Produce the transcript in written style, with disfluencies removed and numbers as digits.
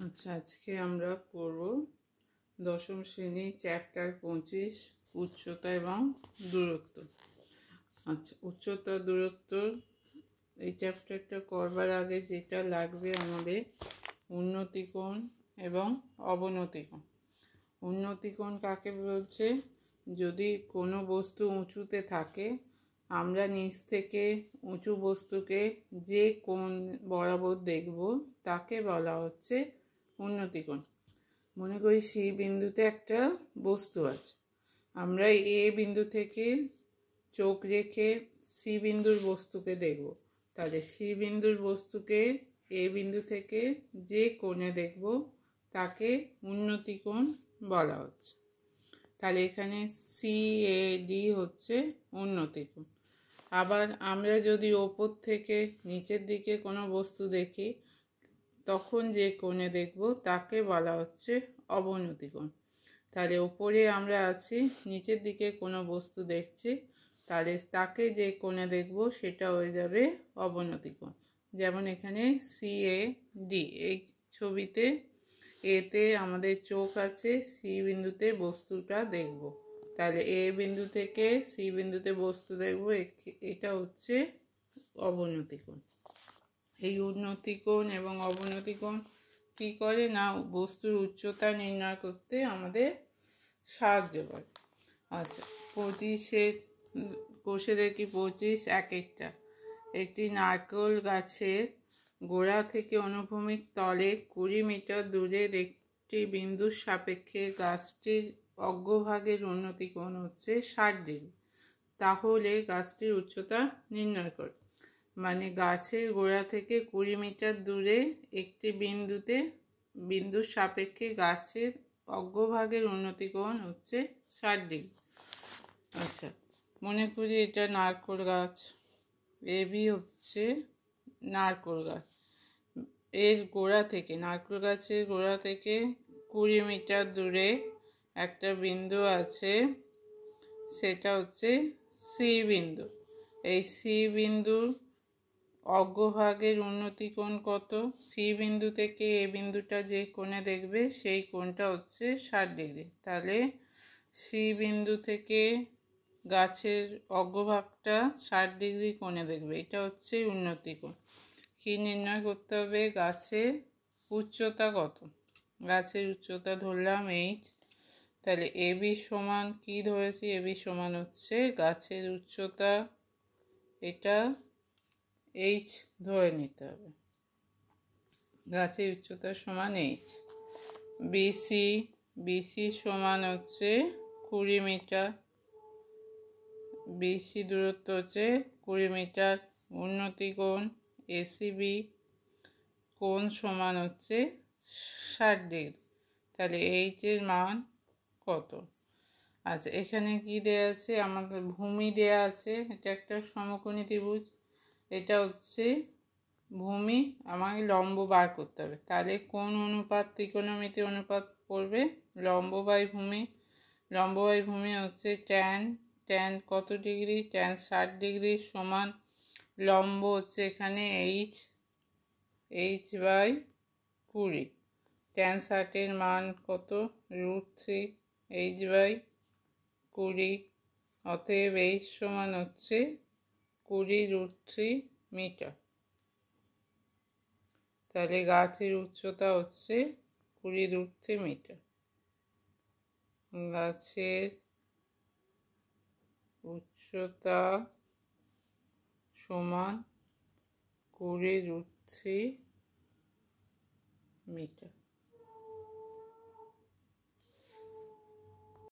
আচ্ছা, আজকে আমরা করব দশম শ্রেণী চ্যাপ্টার 25 উচ্চতা এবং দূরত্ব। আচ্ছা, উচ্চতা দূরত্ব এই চ্যাপ্টারটা করবার আগে যেটা লাগবে আমাদের উন্নতিকোণ এবং অবনতিকোণ। উন্নতিকোণ কাকে বলছে? যদি কোনো বস্তু উঁচুতে থাকে, আমরা নিচ থেকে উঁচু বস্তুকে যে কোণ বরাবর দেখব তাকে বলা হচ্ছে উন্নতিকোণ। মনে করি সি বিন্দুতে একটা বস্তু আছে, আমরা এ বিন্দু থেকে চোখ রেখে সি বিন্দুর বস্তুকে দেখব, তাহলে সি বিন্দুর বস্তুকে এ বিন্দু থেকে যে কোণে দেখব তাকে উন্নতিকোণ বলা হচ্ছে। তাহলে এখানে CAD হচ্ছে উন্নতিকোণ। আবার আমরা যদি ওপর থেকে নিচের দিকে কোনো বস্তু দেখি, তখন যে কোণে দেখব তাকে বলা হচ্ছে অবনতিকোণ। তাহলে ওপরে আমরা আছি, নিচের দিকে কোনো বস্তু দেখছি, তাহলে তাকে যে কোণে দেখব সেটা হয়ে যাবে অবনতিকোণ। যেমন এখানে CAD, এই ছবিতে এতে আমাদের চোখ আছে, সি বিন্দুতে বস্তুটা দেখব, তাহলে এ বিন্দু থেকে সি বিন্দুতে বস্তু দেখব, এটা হচ্ছে অবনতিকোণ। এই উন্নতিকোণ এবং অবনতিকোণ কী করে না, বস্তুর উচ্চতা নির্ণয় করতে আমাদের সাহায্য করে। আচ্ছা, 25 কোষে দেখি 25 একটা। একটি নারকেল গাছের গোড়া থেকে অনুভূমিক তলে 20 মিটার দূরের একটি বিন্দুর সাপেক্ষে গাছটির অগ্রভাগের উন্নতিকোণ হচ্ছে 60 ডিগ্রি। তাহলে গাছটির উচ্চতা নির্ণয় করে। মানে গাছের গোড়া থেকে 20 মিটার দূরে একটি বিন্দুর সাপেক্ষে গাছের অগ্রভাগের উন্নতিকোণ হচ্ছে 60 ডিগ্রি। আচ্ছা, মনে করি এটা নারকেল গাছ, এবি হচ্ছে নারকেল গাছ। এর গোড়া থেকে, নারকেল গাছের গোড়া থেকে 20 মিটার দূরে একটা বিন্দু আছে, সেটা হচ্ছে সি বিন্দু। এই সি বিন্দুর অগ্রভাগের উন্নতিকোণ কত? সি বিন্দু থেকে এ বিন্দুটা যে কোণে দেখবে সেই কোণটা হচ্ছে 60 ডিগ্রি। তাহলে সি বিন্দু থেকে গাছের অগ্রভাগটা 60 ডিগ্রি কোণে দেখবে, এটা হচ্ছে উন্নতিকোণ। কি নির্ণয় করতে হবে? গাছের উচ্চতা কত? গাছের উচ্চতা ধরলাম h, তাহলে এবি সমান কি ধরেছি? এবি সমান হচ্ছে গাছের উচ্চতা, এটা h ধরে নিতে হবে। গাছের উচ্চতা সমান h। বিসি সমান হচ্ছে 20 মিটার, বিসি দূরত্ব হচ্ছে 20 মিটার। উন্নতিকোণ ACB কোণ সমান হচ্ছে 60 ডিগ্রি। তাহলে h এর মান কত? আচ্ছা, এখানে কি দেয়া আছে? আমাদের ভূমি দেয়া আছে, এটা একটা সমকোণী ত্রিভুজ, এটা হচ্ছে ভূমি, আমাকে লম্ব বার করতে হবে। তাহলে কোন অনুপাত ত্রিকোণমিতি অনুপাত পড়বে? লম্ব বাই ভূমি। লম্ব বাই ভূমি হচ্ছে ট্যান কত ডিগ্রি? ট্যান 60 ডিগ্রি সমান লম্ব হচ্ছে এখানে h বাই 20। ট্যান 60 মান কত? √3 h বাই 20। অতএব h সমান হচ্ছে 20√3 মিটার। তাহলে গাছের উচ্চতা হচ্ছে 20√3 মিটার। গাছের উচ্চতা সমান 20√3 মিটার।